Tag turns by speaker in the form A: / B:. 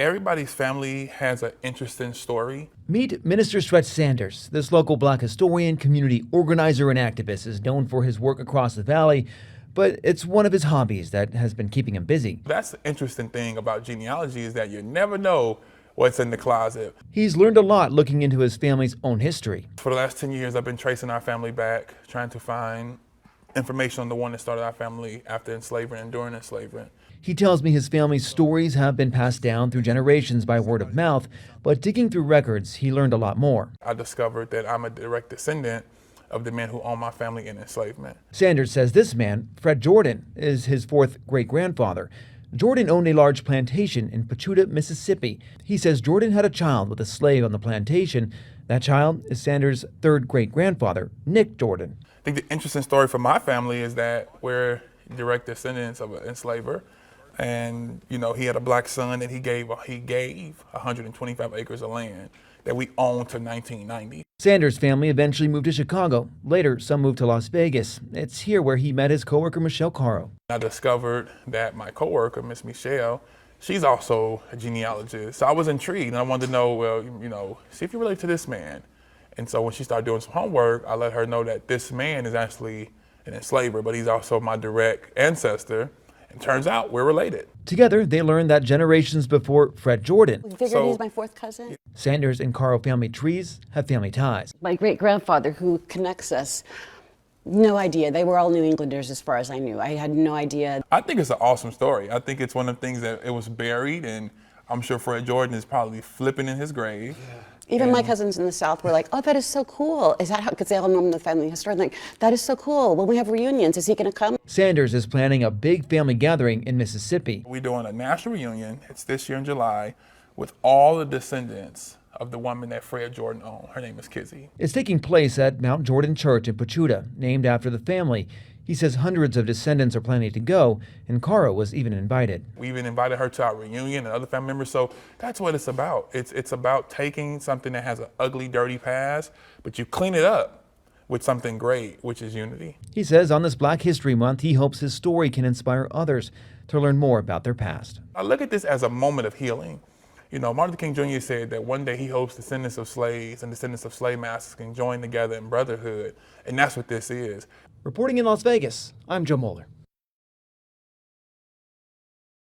A: Everybody's family has an interesting story.
B: Meet Minister Stretch Sanders. This local Black historian, community organizer, and activist is known for his work across the valley, but it's one of his hobbies that has been keeping him busy.
A: That's the interesting thing about genealogy is that you never know what's in the closet.
B: He's learned a lot looking into his family's own history.
A: For the last 10 years, I've been tracing our family back, trying to find information on the one that started our family after enslavement and during enslavement.
B: He tells me his family's stories have been passed down through generations by word of mouth, but digging through records, he learned a lot more.
A: I discovered that I'm a direct descendant of the men who owned my family in enslavement.
B: Sanders says this man, Fred Jordan, is his fourth great-grandfather. Jordan owned a large plantation in Pachuta, Mississippi. He says Jordan had a child with a slave on the plantation. That child is Sanders' third great-grandfather, Nick Jordan.
A: I think the interesting story for my family is that we're direct descendants of an enslaver. And, you know, he had a black son that he gave 125 acres of land that we owned to 1990.
B: Sanders' family eventually moved to Chicago. Later, some moved to Las Vegas. It's here where he met his coworker, Michelle Caro.
A: I discovered that my coworker, Miss Michelle, she's also a genealogist. So I was intrigued and I wanted to know, well, you know, see if you relate to this man. And so when she started doing some homework, I let her know that this man is actually an enslaver, but he's also my direct ancestor. And turns out we're related.
B: Together, they learned that generations before Fred Jordan.
C: We figured he's my fourth cousin.
B: Sanders and Caro family trees have family ties.
C: My great-grandfather who connects us, no idea. They were all New Englanders as far as I knew. I had no idea.
A: I think it's an awesome story. I think it's one of the things that it was buried, and I'm sure Fred Jordan is probably flipping in his grave.
C: Yeah. Even my cousins in the South were like, oh, that is so cool. Is that how, because they all know I'm the family historian, like, that is so cool. When we have reunions, is he going to come?
B: Sanders is planning a big family gathering in Mississippi.
A: We're doing a national reunion. It's this year in July with all the descendants of the woman that Fred Jordan owned. Her name is Kizzy.
B: It's taking place at Mount Jordan Church in Pachuta, named after the family. He says hundreds of descendants are planning to go, and Caro was even invited.
A: We even invited her to our reunion and other family members, so that's what it's about. It's about taking something that has an ugly, dirty past, but you clean it up with something great, which is unity.
B: He says on this Black History Month, he hopes his story can inspire others to learn more about their past.
A: I look at this as a moment of healing. You know, Martin Luther King Jr. said that one day he hopes descendants of slaves and descendants of slave masters can join together in brotherhood, and that's what this is.
B: Reporting in Las Vegas, I'm Joe Moeller.